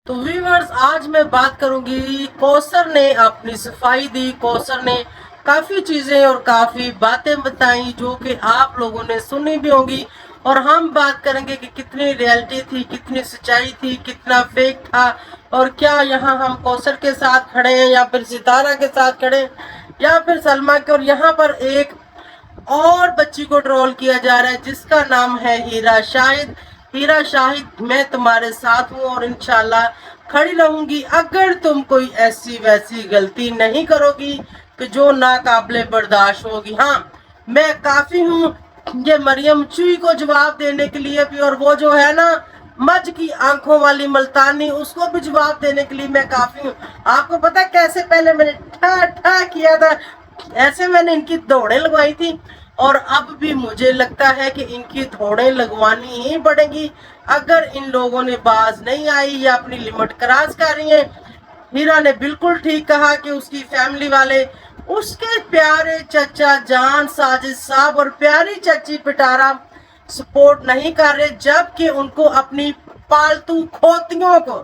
तो व्यूअर्स, आज मैं बात करूंगी, कौसर ने अपनी सफाई दी। कौसर ने काफ़ी चीज़ें और काफ़ी बातें बताई जो कि आप लोगों ने सुनी भी होंगी, और हम बात करेंगे कि कितनी रियलिटी थी, कितनी सच्चाई थी, कितना फेक था, और क्या यहाँ हम कौसर के साथ खड़े हैं या फिर सितारा के साथ खड़े हैं या फिर सलमा के। और यहाँ पर एक और बच्ची को ट्रोल किया जा रहा है जिसका नाम है हीरा शाहिद। हीरा शाहिद, मैं तुम्हारे साथ हूँ और इंशाल्लाह खड़ी रहूंगी अगर तुम कोई ऐसी वैसी गलती नहीं करोगी कि जो नाकाबिले बर्दाश्त होगी। हाँ, मैं काफी हूँ ये मरियम चुई को जवाब देने के लिए भी, और वो जो है ना मज की आंखों वाली मल्तानी, उसको भी जवाब देने के लिए मैं काफी हूँ। आपको पता कैसे पहले मैंने ठा ठा किया था, ऐसे मैंने इनकी दौड़ें लगवाई थी, और अब भी मुझे लगता है कि इनकी दौड़ें लगवानी ही पड़ेगी अगर इन लोगों ने बाज नहीं आई या अपनी लिमिट क्रॉस कर रही है। हीरा ने बिल्कुल ठीक कहा कि उसकी फैमिली वाले उसके प्यारे चचा जान साजिद साहब और प्यारी चची पिटारा सपोर्ट नहीं कर रहे, जबकि उनको अपनी पालतू खोतियों को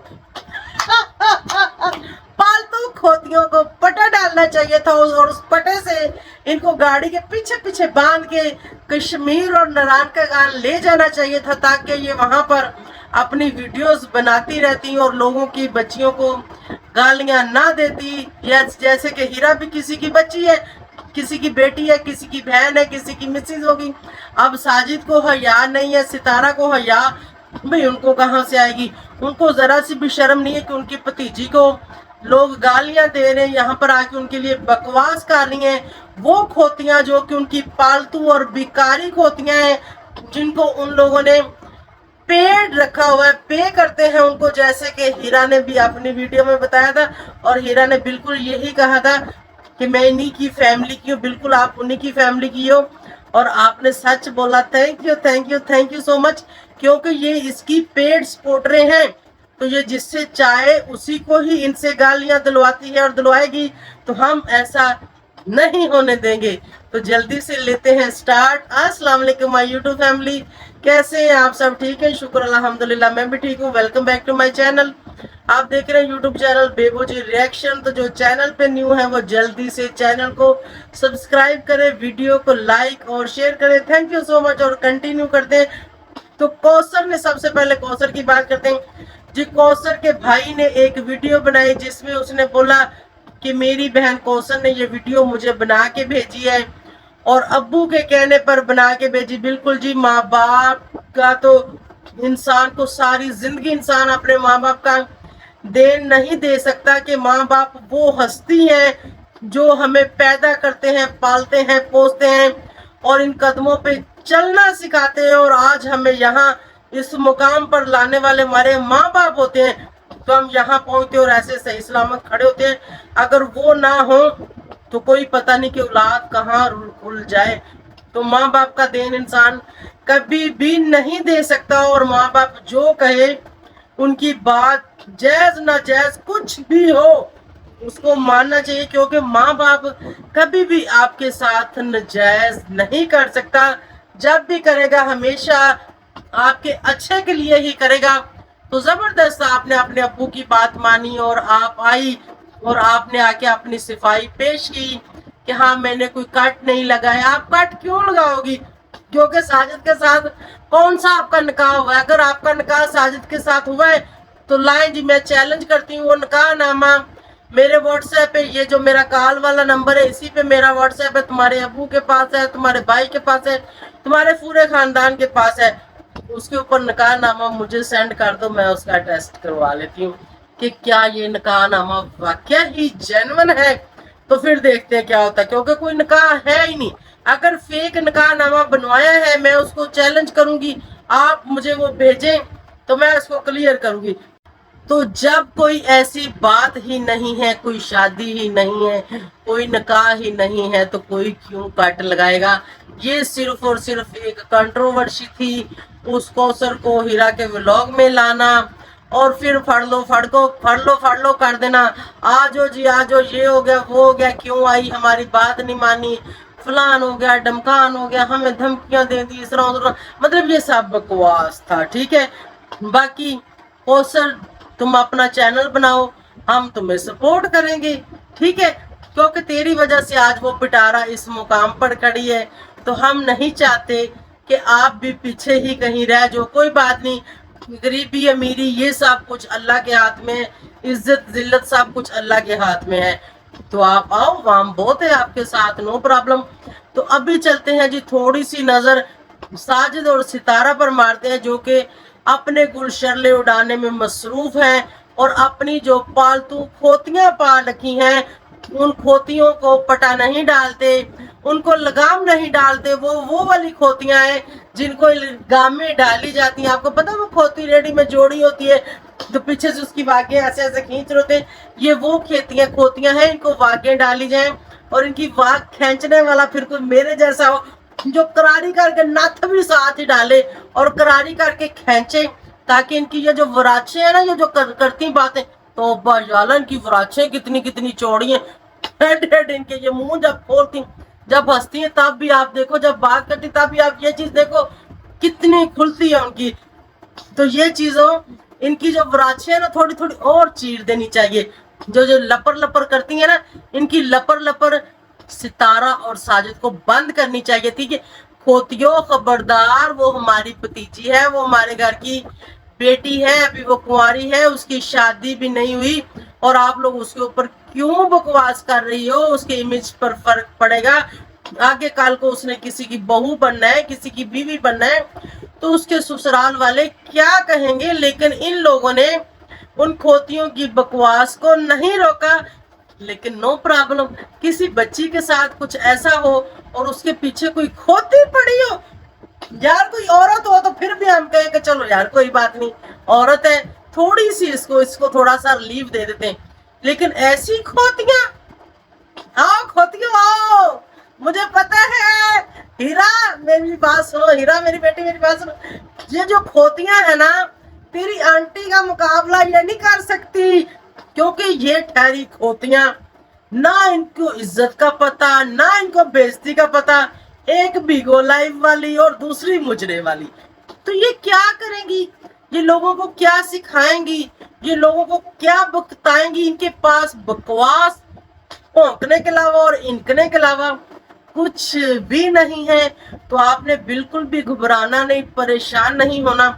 पालतू खोतियों को पटा डालना चाहिए था, और उस पटे से इनको गाड़ी के पीछे पीछे बांध के कश्मीर और नारायण का गान ले जाना चाहिए था, ताकि ये वहां पर अपनी वीडियोस बनाती रहती और लोगों की बच्चियों को गालियां ना देती। जैसे कि हीरा भी किसी की बच्ची है, किसी की बेटी है, किसी की बहन है, किसी की मिसेज होगी। अब साजिद को हया नहीं है, सितारा को हया भाई उनको कहाँ से आएगी? उनको जरा सी भी शर्म नहीं है कि उनकी भतीजी को लोग गालियां दे रहे हैं, यहाँ पर आके उनके लिए बकवास कर रही हैं। वो खोतियां जो कि उनकी पालतू और बिकारी खोतियां हैं, जिनको उन लोगों ने पेड रखा हुआ है, पे करते हैं उनको, जैसे कि हीरा ने भी अपनी वीडियो में बताया था। और हीरा ने बिल्कुल यही कहा था कि मैं इन्हीं की फैमिली की हूँ, बिल्कुल आप उन्हीं की फैमिली की हो, और आपने सच बोला। Thank you, thank you, thank you so much, क्योंकि ये इसकी पेड सपोर्टरे हैं, तो ये जिससे चाहे उसी को ही इनसे गालियां दिलवाती है और दिलवाएगी, तो हम ऐसा नहीं होने देंगे। तो जल्दी से लेते हैं स्टार्ट। अस्सलाम वालेकुम माय यूट्यूब फैमिली, कैसे हैं आप सब? ठीक है, शुक्र अल्हम्दुलिल्लाह, मैं भी ठीक हूँ। Welcome back to my channel. आप देख रहे हैं यूट्यूब चैनल बेबूजी रिएक्शन। तो जो चैनल पे न्यू है वो जल्दी से चैनल को सब्सक्राइब करें, वीडियो को लाइक और शेयर करें। थैंक यू सो मच, और कंटिन्यू करते हैं। तो कौसर ने, सबसे पहले कौसर की बात करते हैं जी। कौसर के भाई ने एक वीडियो बनाई जिसमें उसने बोला कि मेरी बहन कौसर ने ये वीडियो मुझे बना के भेजी है, और अब्बू के कहने पर बना के भेजी। बिल्कुल जी, माँ बाप का तो इंसान को सारी जिंदगी इंसान अपने माँ बाप का देन नहीं दे सकता, कि माँ बाप वो हस्ती हैं जो हमें पैदा करते हैं, पालते हैं, पोसते हैं और इन कदमों पे चलना सिखाते हैं, और आज हमें यहाँ इस मुकाम पर लाने वाले हमारे माँ बाप होते हैं। तो हम यहाँ पहुंचते और ऐसे सही सलामत खड़े होते हैं। अगर वो ना हो तो कोई पता नहीं कि औलाद कहाँ उल जाए। तो माँ बाप का देन इंसान कभी भी नहीं दे सकता, और माँ बाप जो कहे उनकी बात जायज ना जायज कुछ भी हो उसको मानना चाहिए, क्योंकि माँ बाप कभी भी आपके साथ नाजायज नहीं कर सकता। जब भी करेगा हमेशा आपके अच्छे के लिए ही करेगा। तो जबरदस्त आपने अपने अब्बू की बात मानी और आप आई और आपने आके अपनी सफाई पेश की कि हाँ मैंने कोई कट नहीं लगाया। आप कट क्यों लगाओगी? क्योंकि साजिद के साथ कौन सा आपका निकाह हुआ है? अगर आपका निकाह साजिद के साथ हुआ है तो लाएं जी, मैं चैलेंज करती हूँ वो निकाह नामा मेरे व्हाट्सएप पे, ये जो मेरा कॉल वाला नंबर है इसी पे मेरा व्हाट्सएप है, तुम्हारे अब्बू के पास है, तुम्हारे भाई के पास है, तुम्हारे पूरे खानदान के पास है, उसके ऊपर निकाह नामा मुझे सेंड कर दो, मैं उसका टेस्ट करवा लेती हूँ कि क्या ये निकाह नामा वाकया ही जेन्युइन है। तो फिर देखते हैं क्या होता है, क्योंकि कोई निकाह है ही नहीं। अगर फेक निकाह नामा बनवाया है मैं उसको चैलेंज करूंगी, आप मुझे वो भेजें तो मैं उसको क्लियर करूंगी। तो जब कोई ऐसी बात ही नहीं है, कोई शादी ही नहीं है, कोई निकाह ही नहीं है, तो कोई क्यों कट लगाएगा? ये सिर्फ और सिर्फ एक कंट्रोवर्सी थी, उस कौसर को हीरा के व्लॉग में लाना और फिर फड़ लो कर देना। आजो जी आजो, ये हो गया वो हो गया, क्यों आई, हमारी बात नहीं मानी, फलान हो गया, डमकान हो गया, हमें धमकियां दे दी, इस तरह, मतलब ये सब बकवास था। ठीक है, बाकी कौसर तुम अपना चैनल बनाओ, हम तुम्हें सपोर्ट करेंगे, ठीक है। क्योंकि तेरी वजह से आज वो पिटारा इस मुकाम पर खड़ी है, तो हम नहीं चाहते कि आप भी पीछे ही कहीं रह जाओ। कोई बात नहीं, गरीबी अमीरी ये सब कुछ अल्लाह के हाथ में है, इज्जत जिल्लत सब कुछ अल्लाह के हाथ में है। तो आप आओ, हम बहुत है आपके साथ, नो प्रॉब्लम। तो अभी चलते हैं जी, थोड़ी सी नजर साजिद और सितारा पर मारते हैं, जो कि अपने गुलशरले उड़ाने में मसरूफ हैं और अपनी जो पालतू खोतियां पाल रखी हैं उन खोतियों को पटा नहीं डालते, उनको लगाम नहीं डालते। वो वाली खोतियां हैं जिनको लगाम में डाली जाती हैं। आपको पता है वो खोती रेडी में जोड़ी होती है तो पीछे से उसकी वागे ऐसे ऐसे खींच रहे होते हैं, ये वो खोतियां हैं, इनको वागे डाली जाए और इनकी वाग खींचने वाला फिर कोई मेरे जैसा हो जो करारी करके नथ भी साथ ही डाले और करारी करके खींचे, ताकि इनकी ये जो वराचे है ना, ये जो करती बातें, तो बाजालन की वराचे कितनी कितनी चौड़ी हैं, हेड हेड इनके ये मुंह जब खोलती जब हंसती है तब भी आप देखो, जब बात करती तब भी आप ये चीज देखो कितनी खुलती है उनकी। तो ये चीजों इनकी जो वराचे है ना थोड़ी थोड़ी और चीर देनी चाहिए। जो जो लपर लपर करती है ना, इनकी लपर लपर सितारा और साजिद को बंद करनी चाहिए, ठीक है। खोतियों खबरदार, वो हमारी भतीजी है, वो हमारे घर की बेटी है, अभी वो कुंवारी है, उसकी शादी भी नहीं हुई और आप लोग उसके ऊपर क्यों बकवास कर रही हो? उसके इमेज पर फर्क पड़ेगा। आगे कल को उसने किसी की बहू बनना है, किसी की बीवी बनना है, तो उसके ससुराल वाले क्या कहेंगे। लेकिन इन लोगों ने उन खोतियों की बकवास को नहीं रोका। लेकिन नो प्रॉब्लम, किसी बच्ची के साथ कुछ ऐसा हो और उसके पीछे कोई खोती पड़ी हो, यार कोई औरत हो तो फिर भी हम कहें कि चलो यार कोई बात नहीं, औरत है, थोड़ी सी इसको थोड़ा सा रिलीफ दे देते हैं। लेकिन ऐसी खोतियां, आओ खोतियों आओ, मुझे पता है। हीरा मेरी बात सुनो, हीरा मेरी बेटी मेरी बात सुनो, ये जो खोतियां है ना, तेरी आंटी का मुकाबला ये नहीं कर सकती, क्योंकि ये ठहरी खोतियां, ना इनको इज्जत का पता, ना इनको बेइज्जती का पता, एक बिगो लाइफ वाली और दूसरी मुजरे वाली। तो ये क्या करेंगी? ये लोगों को क्या सिखाएंगी? ये लोगों को क्या बताएंगी? इनके पास बकवास भौंकने के अलावा और इनकने के अलावा कुछ भी नहीं है। तो आपने बिल्कुल भी घबराना नहीं, परेशान नहीं होना।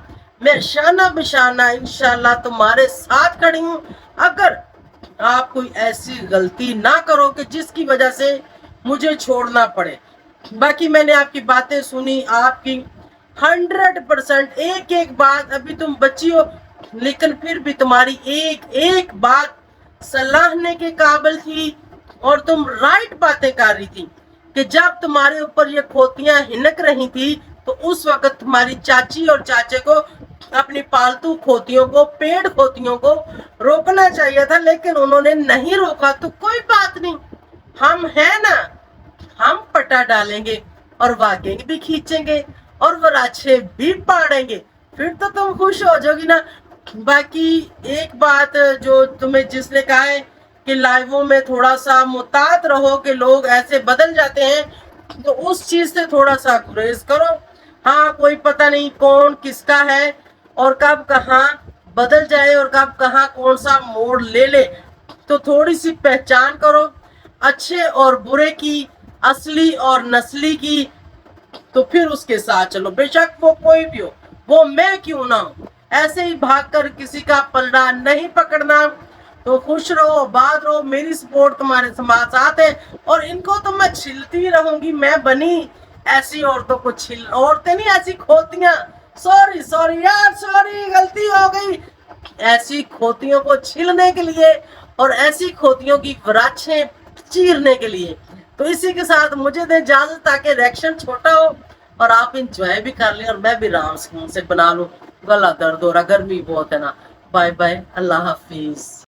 मैं शाना बिशाना इंशाल्लाह तुम्हारे साथ खड़ी हूँ। अगर आप कोई ऐसी गलती ना करो कि जिसकी वजह से मुझे छोड़ना पड़े। बाकी मैंने आपकी बातें सुनी, आपकी 100% एक एक बात, अभी तुम बच्ची हो लेकिन फिर भी तुम्हारी एक एक बात सलाहने के काबिल थी और तुम राइट बातें कर रही थी। कि जब तुम्हारे ऊपर ये खोतियां हिनक रही थी तो उस वक्त तुम्हारी चाची और चाचे को अपनी पालतू खोतियों को, पेड़ खोतियों को रोकना चाहिए था, लेकिन उन्होंने नहीं रोका। तो कोई बात नहीं, हम हैं ना, हम पटा डालेंगे और वागे भी खींचेंगे और वराछे भी पाड़ेंगे, फिर तो तुम खुश हो जाओगी ना। बाकी एक बात जो तुम्हें जिसने कहा है कि लाइवों में थोड़ा सा मुतात रहो कि लोग ऐसे बदल जाते हैं, तो उस चीज से थोड़ा सा गुरेज करो। हाँ, कोई पता नहीं कौन किसका है और कब कहाँ बदल जाए और कब कहाँ कौन सा मोड़ ले ले, तो थोड़ी सी पहचान करो अच्छे और बुरे की, असली और नस्ली की, तो फिर उसके साथ चलो। बेशक वो कोई भी हो, वो मैं क्यों ना हूं, ऐसे ही भागकर किसी का पलड़ा नहीं पकड़ना। तो खुश रहो, आबाद रहो, मेरी सपोर्ट तुम्हारे साथ है और इनको तो मैं छिलती रहूंगी। मैं बनी ऐसी औरतों को औरतें नहीं, ऐसी खोतियां, सॉरी सॉरी यार, सॉरी गलती हो गई, ऐसी खोतियों को छीलने के लिए और ऐसी खोतियों की वराछें चीरने के लिए। तो इसी के साथ मुझे दे इजाजत, ताकि रिएक्शन छोटा हो और आप इंजॉय भी कर लें और मैं भी आराम से बना लूं। गला दर्द हो रहा, गर्मी बहुत है ना। बाय बाय, अल्लाह हाफिज।